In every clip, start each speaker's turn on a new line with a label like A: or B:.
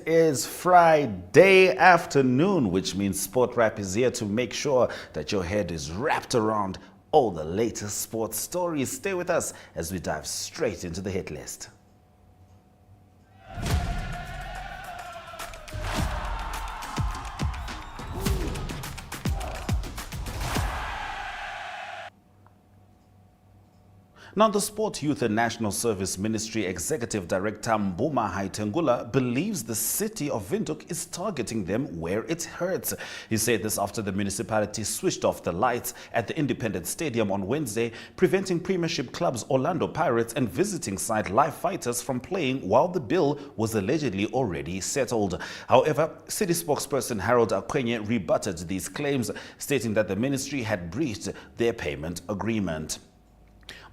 A: It is Friday afternoon, which means Sport Wrap is here to make sure that your head is wrapped around all the latest sports stories. Stay with us as we dive straight into the hit list. Now, the Sport, Youth and National Service Ministry Executive Director Mbuma Haitengula believes the city of Windhoek is targeting them where it hurts. He said this after the municipality switched off the lights at the Independent Stadium on Wednesday, preventing Premiership clubs Orlando Pirates and visiting side Live Fighters from playing while the bill was allegedly already settled. However, city spokesperson Harold Akwenye rebutted these claims, stating that the ministry had breached their payment agreement.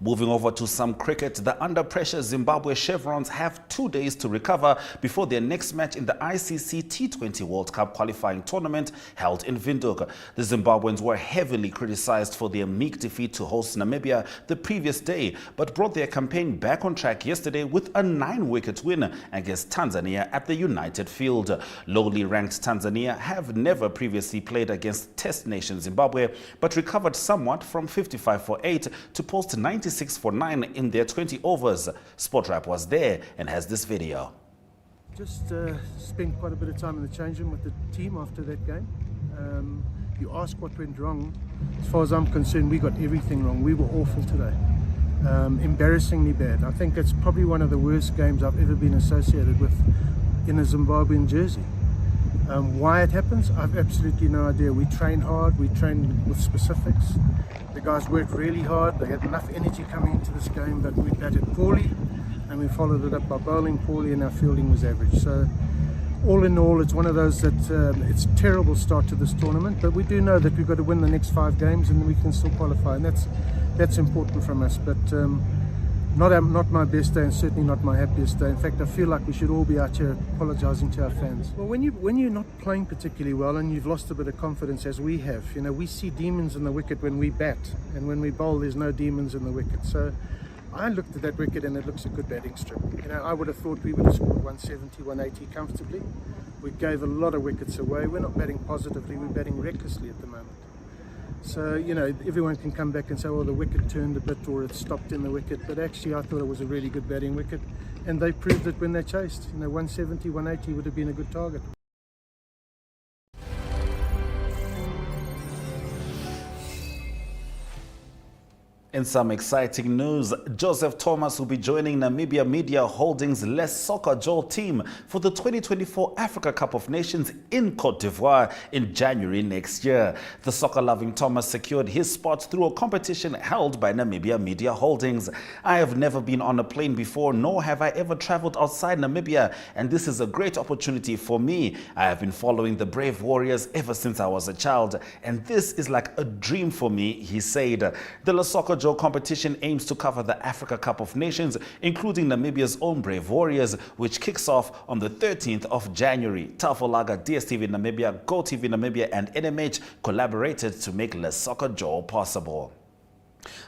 A: Moving over to some cricket, the under-pressure Zimbabwe Chevrons have 2 days to recover before their next match in the ICC T20 World Cup qualifying tournament held in Windhoek. The Zimbabweans were heavily criticized for their meek defeat to host Namibia the previous day, but brought their campaign back on track yesterday with a 9-wicket win against Tanzania at the United Field. Lowly ranked Tanzania have never previously played against Test nation Zimbabwe, but recovered somewhat from 55 for 8 to post 96 for 9 in their 20 overs. Sport Wrap was there and has this video.
B: Just spent quite a bit of time in the change room with the team after that game. You ask what went wrong. As far as I'm concerned, we got everything wrong. We were awful today. Embarrassingly bad. I think it's probably one of the worst games I've ever been associated with in a Zimbabwean jersey. Why it happens, I've absolutely no idea. We train hard, we train with specifics. The guys worked really hard, they had enough energy coming into this game, but we batted poorly and we followed it up by bowling poorly and our fielding was average. So all in all, it's one of those that it's a terrible start to this tournament, but we do know that we've got to win the next 5 games and we can still qualify, and that's important from us. But not my best day and certainly not my happiest day. In fact, I feel like we should all be out here apologising to our fans. Well, when you're not playing particularly well and you've lost a bit of confidence, as we have, you know, we see demons in the wicket when we bat, and when we bowl there's no demons in the wicket. So I looked at that wicket and it looks a good batting strip. You know, I would have thought we would have scored 170, 180 comfortably. We gave a lot of wickets away. We're not batting positively, we're batting recklessly at the moment. So, you know, everyone can come back and say, well, the wicket turned a bit or it stopped in the wicket. But actually, I thought it was a really good batting wicket. And they proved it when they chased. You know, 170, 180 would have been a good target.
A: In some exciting news, Joseph Thomas will be joining Namibia Media Holdings Lesoccer team for the 2024 Africa Cup of Nations in Cote d'Ivoire in January next year. The soccer-loving Thomas secured his spot through a competition held by Namibia Media Holdings. I have never been on a plane before, nor have I ever traveled outside Namibia, and this is a great opportunity for me. I have been following the Brave Warriors ever since I was a child, and this is like a dream for me, he said. The Lesoccer competition aims to cover the Africa Cup of Nations, including Namibia's own Brave Warriors, which kicks off on the 13th of January. Tafolaga, DSTV Namibia, GoTV Namibia, and NMH collaborated to make Lesoccer possible.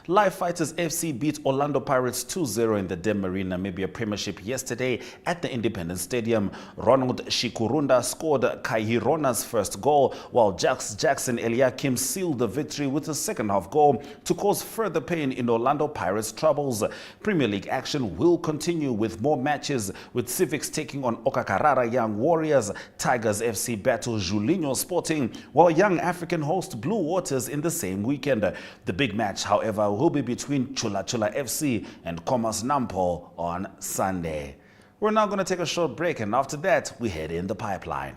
A: Live Fighters FC beat Orlando Pirates 2-0 in the Demarin Namibia Premiership yesterday at the Independent Stadium. Ronald Shikurunda scored Kaihirona's first goal, while Jackson Eliakim sealed the victory with a second-half goal to cause further pain in Orlando Pirates' troubles. Premier League action will continue with more matches, with Civics taking on Okakarara Young Warriors, Tigers FC battle Julinho Sporting, while Young African host Blue Waters in the same weekend. The big match, however, will be between Chula Chula FC and Commerce Nampo on Sunday. We're now going to take a short break, and after that, we head in the pipeline.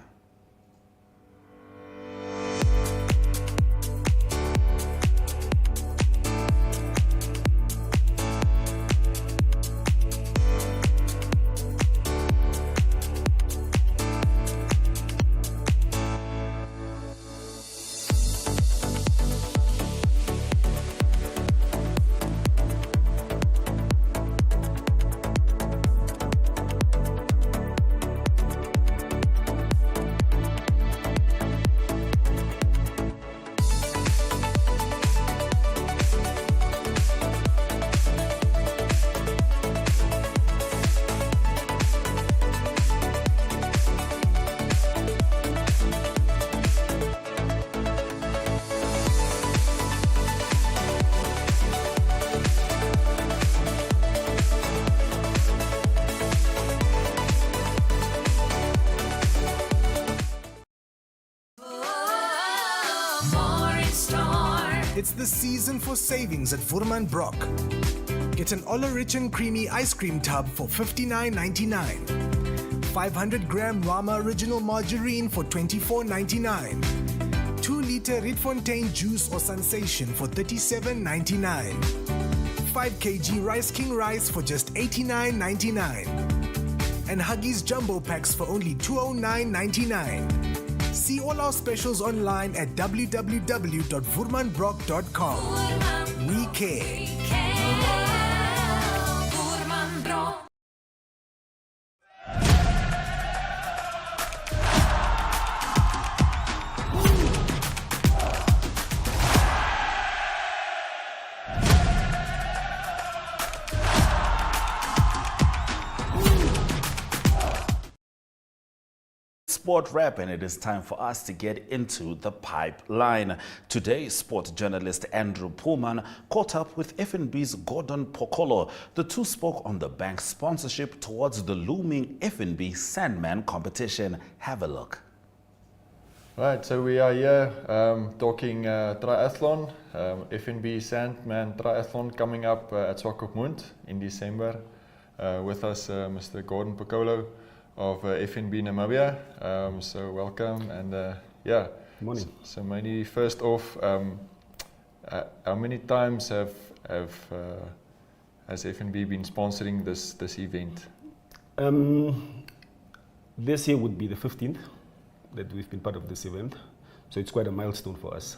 C: It's the season for savings at Woermann Brock. Get an Olla Rich and Creamy ice cream tub for $59.99. 500-gram Rama Original Margarine for $24.99. 2-liter Rietfontein juice or sensation for $37.99. 5 kg Rice King rice for just $89.99. And Huggies Jumbo Packs for only $209.99. See all our specials online at www.woermannbrock.com. We care.
A: Sport wrap, and it is time for us to get into the pipeline. Today, sport journalist Andrew Pullman caught up with FNB's Gordon Pokolo. The two spoke on the bank's sponsorship towards the looming FNB Sandman competition. Have a look.
D: Right, so we are here talking triathlon, FNB Sandman Triathlon coming up at Swakopmund in December. With us, Mr. Gordon Pokolo of FNB Namibia. So welcome, and yeah.
E: Good morning.
D: So maybe first off, how many times has FNB been sponsoring this event?
E: This year would be the 15th that we've been part of this event, so it's quite a milestone for us.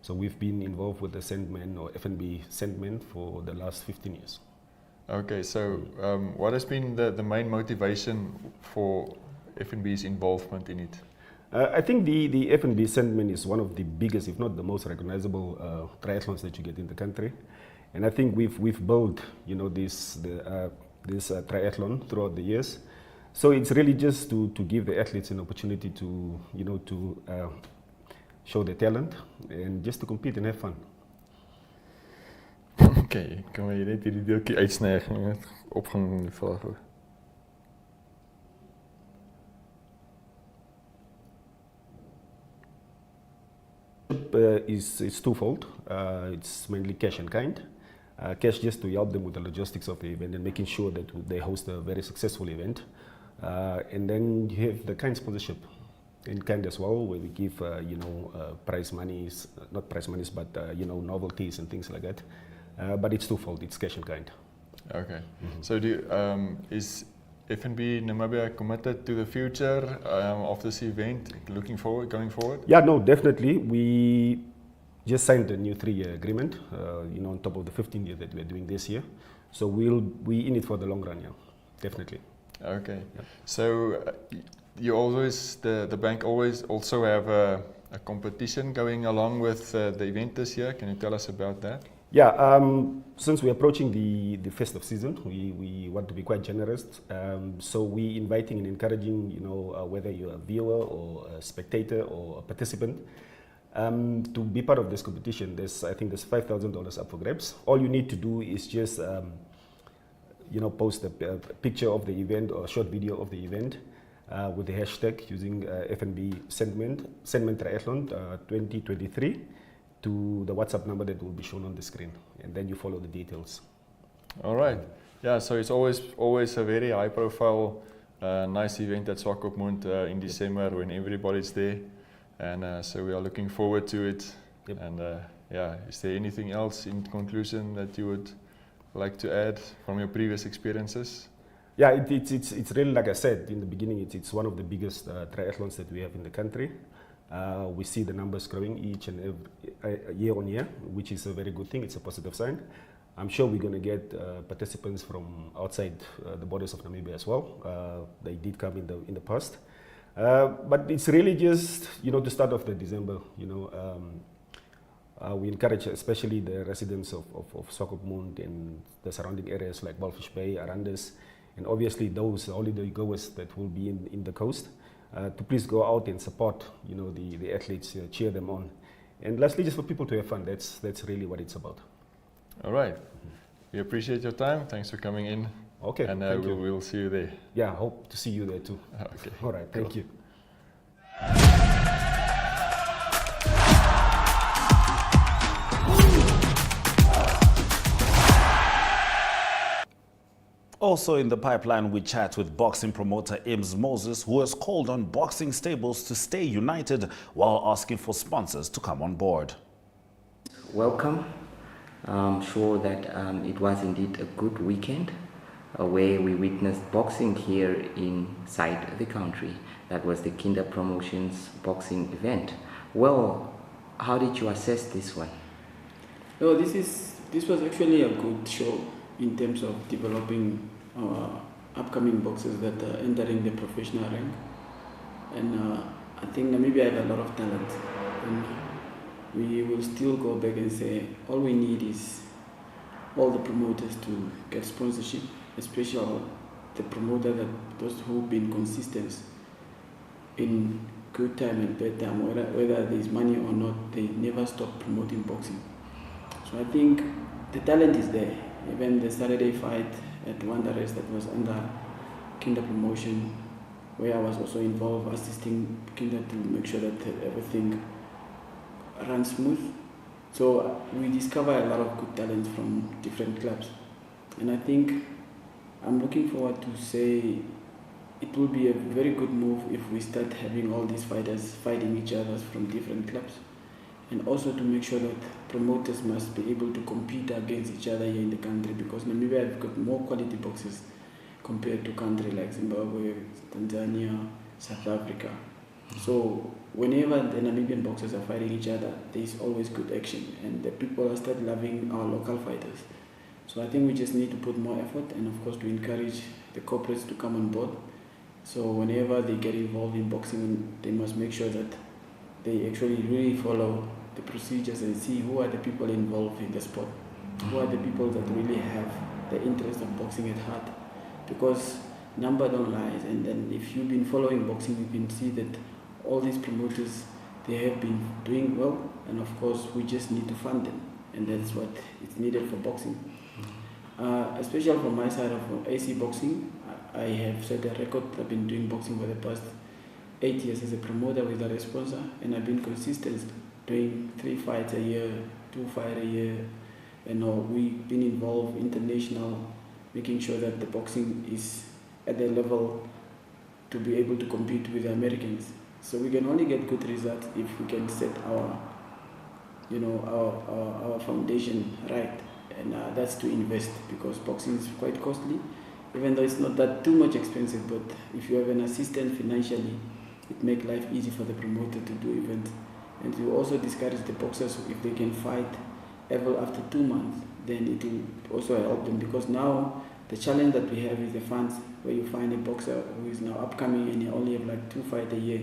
E: So we've been involved with the Sandman or FNB Sandman for the last 15 years.
D: Okay, so what has been the main motivation for FNB's involvement in it?
E: I think the FNB Sandman is one of the biggest, if not the most recognizable triathlons that you get in the country, and I think we've built, you know, this triathlon throughout the years. So it's really just to give the athletes an opportunity to, you know, to show their talent and just to compete and have fun.
D: Okay, kan we net hierdie deeltjie uitsny opgang vraag.
E: It's twofold. It's mainly cash and kind. Cash just to help them with the logistics of the event and making sure that they host a very successful event. And then you have the kind sponsorship in kind as well, where we give you know, prize monies, not prize monies, but you know, novelties and things like that. But it's twofold. It's cash and kind.
D: Okay. So is FNB Namibia committed to the future of this event, going forward?
E: Yeah, no, definitely. We just signed a new 3-year agreement, you know, on top of the 15 year that we're doing this year. So we in it for the long run, yeah, definitely.
D: Okay.
E: Yep.
D: So you always, the bank always also have a competition going along with the event this year. Can you tell us about that?
E: Yeah, since we're approaching the festive season, we want to be quite generous. So we're inviting and encouraging, you know, whether you're a viewer or a spectator or a participant, to be part of this competition. I think there's $5,000 up for grabs. All you need to do is just, you know, post a picture of the event or a short video of the event with the hashtag using FNB Sandman Triathlon 2023. To the WhatsApp number that will be shown on the screen, and then you follow the details.
D: All right. Yeah, so it's always a very high-profile, nice event at Swakopmund in December when everybody's there, and so we are looking forward to it. Yep. And yeah, is there anything else in conclusion that you would like to add from your previous experiences?
E: Yeah, it's really, like I said in the beginning, it's one of the biggest triathlons that we have in the country. We see the numbers growing each and every year on year, which is a very good thing. It's a positive sign. I'm sure we're going to get participants from outside the borders of Namibia as well. They did come in the past, but it's really just, you know, to start off the December. You know, we encourage especially the residents of Swakopmund and the surrounding areas like Walvis Bay, Arandis, and obviously those holiday goers that will be in the coast. To please go out and support, you know, the athletes, cheer them on, and lastly, just for people to have fun. That's really what it's about.
D: All right, we appreciate your time. Thanks for coming in.
E: Okay,
D: and we'll see you there.
E: Yeah, hope to see you there too.
D: Okay.
E: All right, thank you.
A: Also in the pipeline, we chat with boxing promoter Ems Moses, who has called on boxing stables to stay united while asking for sponsors to come on board.
F: Welcome. I'm sure that it was indeed a good weekend where we witnessed boxing here inside the country. That was the Kinder Promotions boxing event. Well, how did you assess this one?
G: No, this was actually a good show in terms of developing upcoming boxers that are entering the professional rank. And I think Namibia have a lot of talent. And we will still go back and say all we need is all the promoters to get sponsorship, especially the promoter that those who've been consistent in good time and bad time, whether there's money or not, they never stop promoting boxing. So I think the talent is there. Even the Saturday fight at Wanderers that was under Kinder Promotion, where I was also involved assisting Kinder to make sure that everything runs smooth. So we discover a lot of good talent from different clubs. And I think I'm looking forward to say it will be a very good move if we start having all these fighters fighting each other from different clubs. And also to make sure that promoters must be able to compete against each other here in the country, because Namibia have got more quality boxers compared to countries like Zimbabwe, Tanzania, South Africa. So whenever the Namibian boxers are fighting each other, there is always good action, and the people are start loving our local fighters. So I think we just need to put more effort, and of course to encourage the corporates to come on board. So whenever they get involved in boxing, they must make sure that they actually really follow the procedures and see who are the people involved in the sport, who are the people that really have the interest of boxing at heart. Because number don't lie, and then if you've been following boxing, you can see that all these promoters, they have been doing well, and of course we just need to fund them, and that's what is needed for boxing. Especially from my side of AC Boxing, I have set a record. I've been doing boxing for the past 8 years as a promoter without a sponsor, and I've been consistent doing 3 fights a year, 2 fights a year. We've been involved international, making sure that the boxing is at the level to be able to compete with the Americans. So we can only get good results if we can set our foundation right, and that's to invest, because boxing is quite costly, even though it's not that too much expensive. But if you have an assistant financially, it makes life easy for the promoter to do events. And to also discourage the boxers, if they can fight ever after 2 months, then it will also help them, because now the challenge that we have is the funds, where you find a boxer who is now upcoming and he only have like 2 fights a year.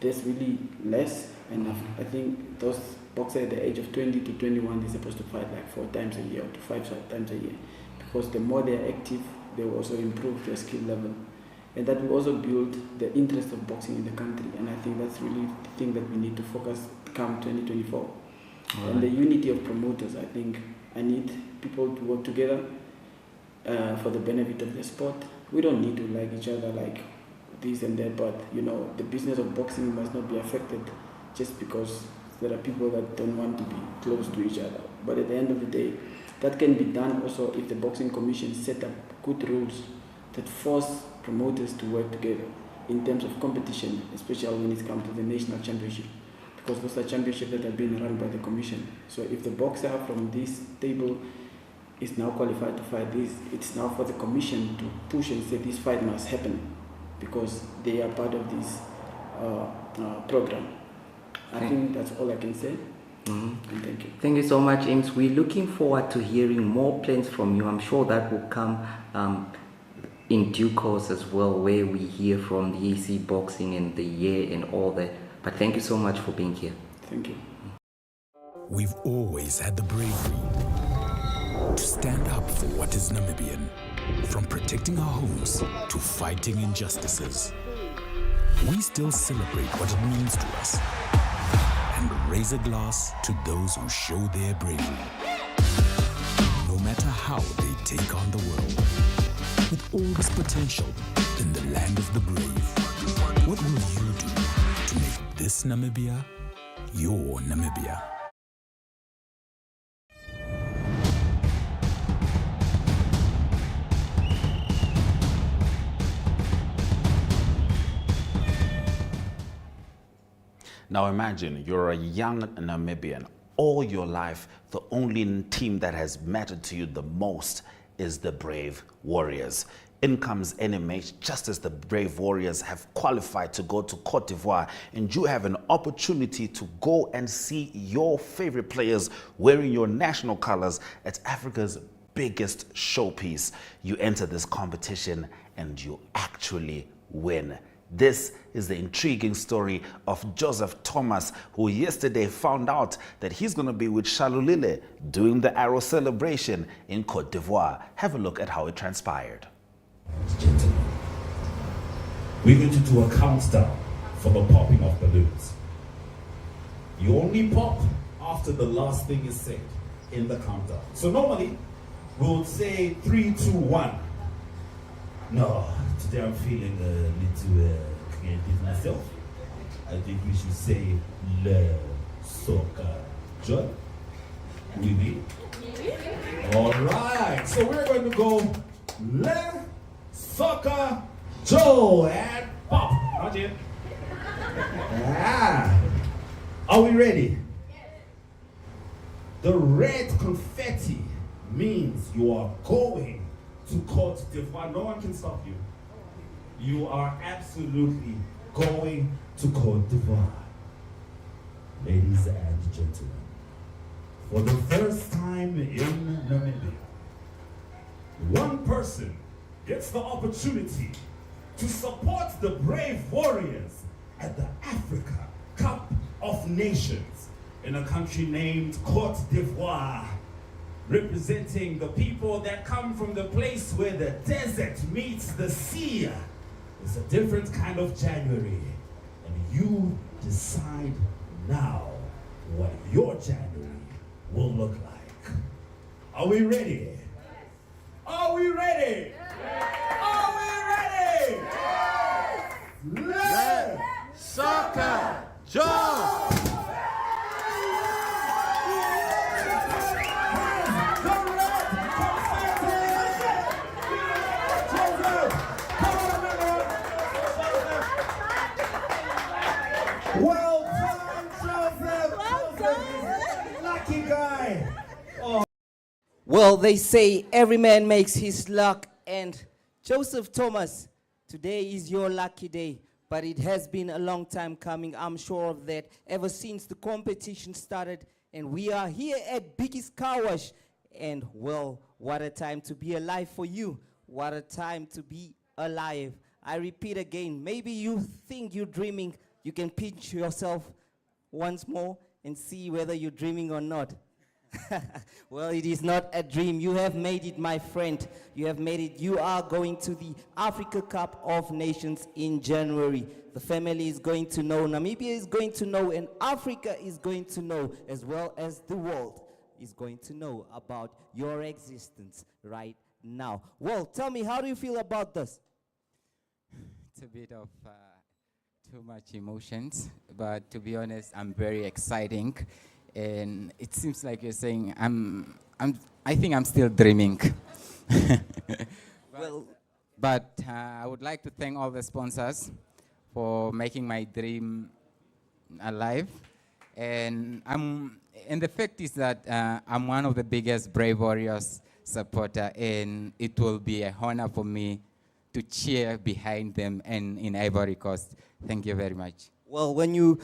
G: That's really less, and I think those boxers at the age of 20 to 21, they're supposed to fight like 4 times a year or to 5 times a year, because the more they're active, they will also improve their skill level. And that will also build the interest of boxing in the country, and I think that's really the thing that we need to focus come 2024. Right. And the unity of promoters, I think I need people to work together for the benefit of the sport. We don't need to like each other like this and that, but the business of boxing must not be affected just because there are people that don't want to be close to each other. But at the end of the day, that can be done also if the Boxing Commission set up good rules that force promoters to work together in terms of competition, especially when it comes to the national championship, because those are championships that have been run by the commission. So if the boxer from this table is now qualified to fight this, it's now for the commission to push and say this fight must happen, because they are part of this program. I think that's all I can say. Mm-hmm. And thank you.
F: Thank you so much, Ems. We're looking forward to hearing more plans from you. I'm sure that will come in due course as well, where we hear from the AC Boxing and the year and all that. But thank you so much for being here.
G: Thank you.
H: We've always had the bravery to stand up for what is Namibian, from protecting our homes to fighting injustices. We still celebrate what it means to us and raise a glass to those who show their bravery. No matter how they take on the world, with all this potential in the land of the brave, what will you do to make this Namibia your Namibia?
A: Now imagine you're a young Namibian. All your life, the only team that has mattered to you the most is the Brave Warriors. In comes NMH just as the Brave Warriors have qualified to go to Cote d'Ivoire, and you have an opportunity to go and see your favorite players wearing your national colors at Africa's biggest showpiece. You enter this competition and you actually win. This is the intriguing story of Joseph Thomas, who yesterday found out that he's going to be with Shalulile doing the Arrow celebration in Cote d'Ivoire. Have a look at how it transpired.
I: Gentlemen, we're going to do a countdown for the popping of balloons. You only pop after the last thing is said in the countdown. So normally, we would say 3, 2, 1. No, today I'm feeling a little creative myself. I think we should say Le Soccer Joy. With me? Alright, so we're going to go Le Soccer Joe and pop. Not yet. Are we ready? The red confetti means you are going to Cote d'Ivoire. No one can stop you. You are absolutely going to Cote d'Ivoire. Ladies and gentlemen, for the first time in Namibia, one person gets the opportunity to support the Brave Warriors at the Africa Cup of Nations in a country named Cote d'Ivoire, representing the people that come from the place where the desert meets the sea. It's a different kind of January, and you decide now what your January will look like. Are we ready? Are we ready? Are we ready? Let's
A: Soccer Joe!
I: Well done, Joseph! Lucky guy!
J: Well, they say every man makes his luck, and Joseph Thomas, today is your lucky day, but it has been a long time coming, I'm sure of that, ever since the competition started, and we are here at Biggie's Car Wash, and well, what a time to be alive for you, what a time to be alive. I repeat again, maybe you think you're dreaming, you can pinch yourself once more and see whether you're dreaming or not. Well, it is not a dream. You have made it, my friend. You have made it. You are going to the Africa Cup of Nations in January. The family is going to know, Namibia is going to know, and Africa is going to know, as well as the world is going to know about your existence right now. Well, tell me, how do you feel about this?
K: It's a bit of too much emotions, but to be honest, I'm very exciting. And it seems like you're saying I think I'm still dreaming. But I would like to thank all the sponsors for making my dream alive. And the fact is that I'm one of the biggest Brave Warriors supporter, and it will be an honor for me to cheer behind them and in Ivory Coast. Thank you very much.
J: Well, when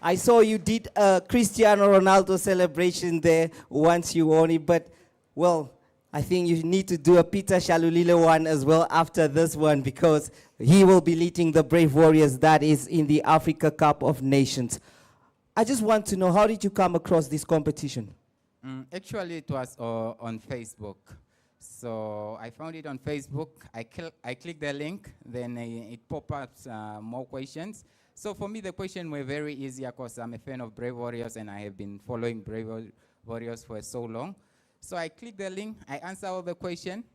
J: I saw you did a Cristiano Ronaldo celebration there once you won it, but, well, I think you need to do a Peter Shalulile one as well after this one, because he will be leading the Brave Warriors that is in the Africa Cup of Nations. I just want to know, how did you come across this competition?
K: Actually, it was on Facebook. So I found it on Facebook. I clicked the link, then it pops up more questions. So for me, the questions were very easy because I'm a fan of Brave Warriors and I have been following Brave Warriors for so long. So I clicked the link, I answer all the questions.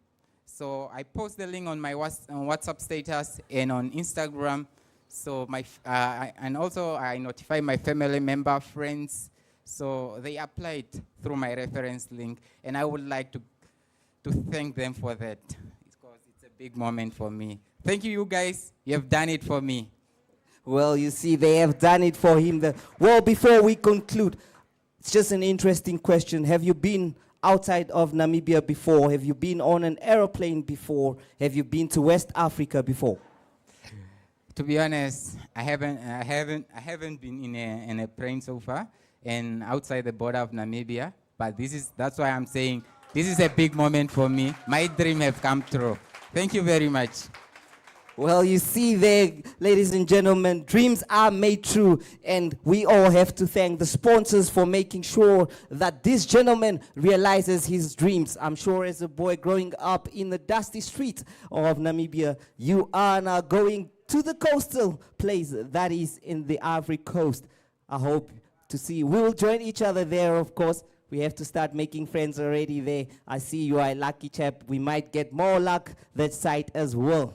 K: So I post the link on my WhatsApp status and on Instagram. So and also I notify my family member, friends. So they applied through my reference link, and I would like to thank them for that, because it's a big moment for me. Thank you, you guys. You have done it for me.
J: Well, you see, they have done it for him. Well, before we conclude, it's just an interesting question. Have you been outside of Namibia before? Have you been on an aeroplane before? Have you been to West Africa before?
K: To be honest, I haven't been in a plane so far and outside the border of Namibia. But that's why I'm saying this is a big moment for me. My dream have come true. Thank you very much.
J: Well, you see there, ladies and gentlemen, dreams are made true, and we all have to thank the sponsors for making sure that this gentleman realizes his dreams. I'm sure as a boy growing up in the dusty streets of Namibia, you are now going to the coastal place that is in the Ivory Coast. I hope to see. We will join each other there, of course. We have to start making friends already there. I see you are a lucky chap. We might get more luck that side as well.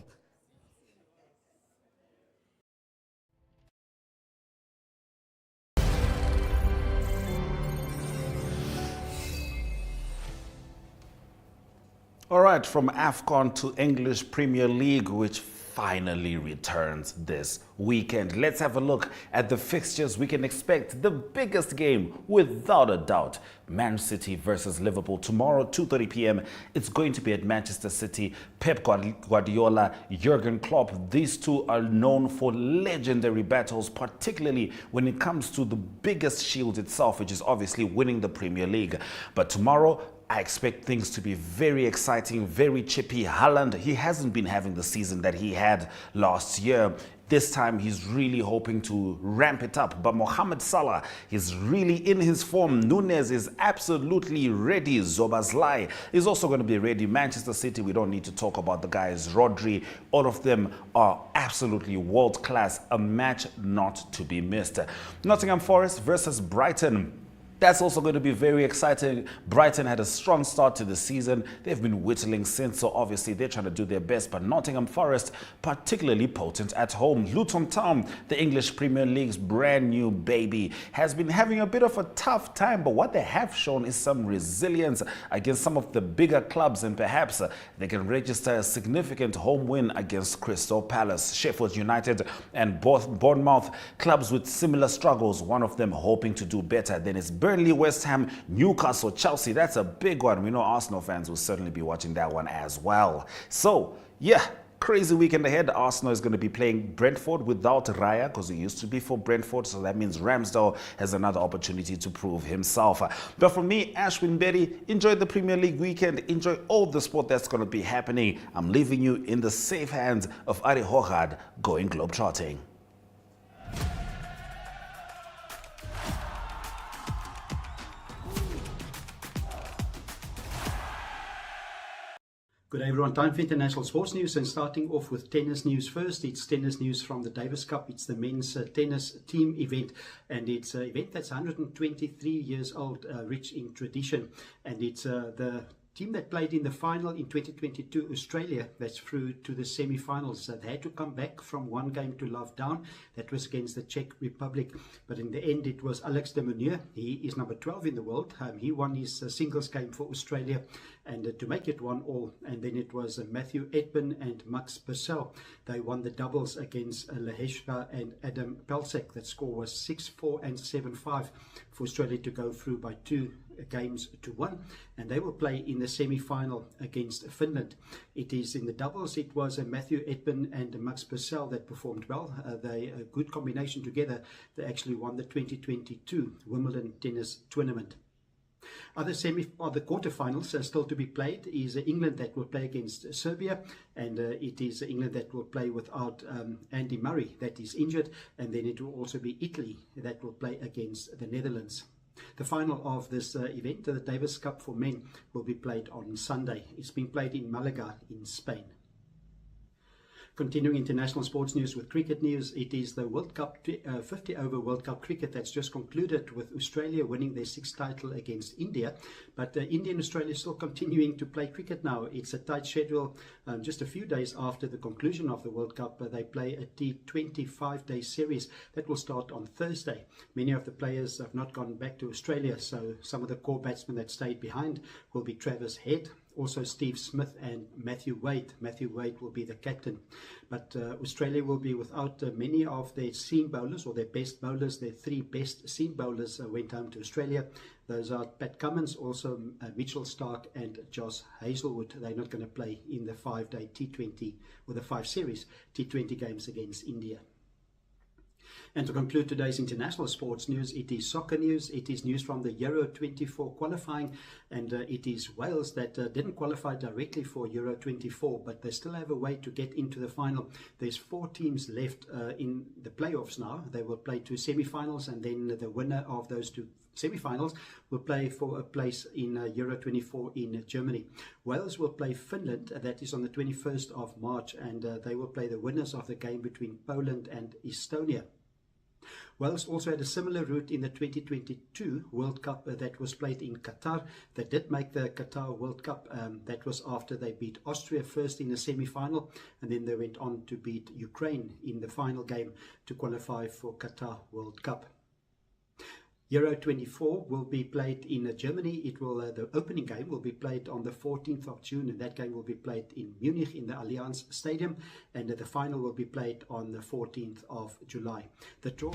A: All right, from AFCON to English Premier League, which finally returns this weekend. Let's have a look at the fixtures we can expect. The biggest game, without a doubt, Man City versus Liverpool tomorrow, 2:30 p.m. It's going to be at Manchester City. Pep Guardiola, Jurgen Klopp, these two are known for legendary battles, particularly when it comes to the biggest shield itself, which is obviously winning the Premier League. But tomorrow, I expect things to be very exciting, very chippy. Haaland, he hasn't been having the season that he had last year. This time, he's really hoping to ramp it up. But Mohamed Salah is really in his form. Nunez is absolutely ready. Szoboszlai is also going to be ready. Manchester City, we don't need to talk about the guys. Rodri, all of them are absolutely world class. A match not to be missed. Nottingham Forest versus Brighton. That's also going to be very exciting. Brighton had a strong start to the season. They've been whittling since, so obviously they're trying to do their best. But Nottingham Forest, particularly potent at home. Luton Town, the English Premier League's brand new baby, has been having a bit of a tough time. But what they have shown is some resilience against some of the bigger clubs, and perhaps they can register a significant home win against Crystal Palace. Sheffield United and Bournemouth, clubs with similar struggles. One of them hoping to do better than its Burnley, West Ham, Newcastle, Chelsea. That's a big one. We know Arsenal fans will certainly be watching that one as well. So, yeah, crazy weekend ahead. Arsenal is going to be playing Brentford without Raya because he used to be for Brentford. So that means Ramsdale has another opportunity to prove himself. But for me, Ashwin Berry, enjoy the Premier League weekend. Enjoy all the sport that's going to be happening. I'm leaving you in the safe hands of Ari Hogard going globetrotting.
L: Good day everyone, time for international sports news, and starting off with tennis news first. It's tennis news from the Davis Cup. It's the men's tennis team event, and it's an event that's 123 years old, rich in tradition, and it's the team that played in the final in 2022, Australia, that's through to the semi-finals. They had to come back from one game to love down. That was against the Czech Republic. But in the end, it was Alex de Minaur. He is number 12 in the world. He won his singles game for Australia, and to make it 1-1. And then it was Matthew Edman and Max Purcell. They won the doubles against Leheshka and Adam Pelcek. That score was 6-4 and 7-5 for Australia to go through by 2 games to 1, and they will play in the semi-final against Finland. It is in the doubles. It was Matthew Edman and Max Purcell that performed well. They a good combination together. They actually won the 2022 Wimbledon tennis tournament. Other quarterfinals are still to be played. Is England that will play against Serbia, and it is England that will play without Andy Murray, that is injured, and then it will also be Italy that will play against the Netherlands. The final of this event, the Davis Cup for men, will be played on Sunday. It's being played in Malaga in Spain. Continuing international sports news with cricket news, it is the World Cup 50-over World Cup cricket that's just concluded, with Australia winning their 6th title against India. But India and Australia still continuing to play cricket now. It's a tight schedule. Just a few days after the conclusion of the World Cup, they play a T20 5-day series that will start on Thursday. Many of the players have not gone back to Australia, so some of the core batsmen that stayed behind will be Travis Head, Also Steve Smith and Matthew Wade. Matthew Wade will be the captain. But Australia will be without many of their seam bowlers or their best bowlers. Their three best seam bowlers went home to Australia. Those are Pat Cummins, also Mitchell Starc and Josh Hazlewood. They're not going to play in the 5-day T20 or the 5 series T20 games against India. And to conclude today's international sports news, it is soccer news. It is news from the Euro 24 qualifying, and it is Wales that didn't qualify directly for Euro 24, but they still have a way to get into the final. There's 4 teams left in the playoffs now. They will play 2 semi-finals, and then the winner of those 2 semi-finals will play for a place in Euro 24 in Germany. Wales will play Finland, that is on the 21st of March, and they will play the winners of the game between Poland and Estonia. Wales also had a similar route in the 2022 World Cup that was played in Qatar. They did make the Qatar World Cup. That was after they beat Austria first in the semi-final, and then they went on to beat Ukraine in the final game to qualify for Qatar World Cup. Euro 24 will be played in Germany. It will the opening game will be played on the 14th of June, and that game will be played in Munich in the Allianz Stadium, and the final will be played on the 14th of July. The draw.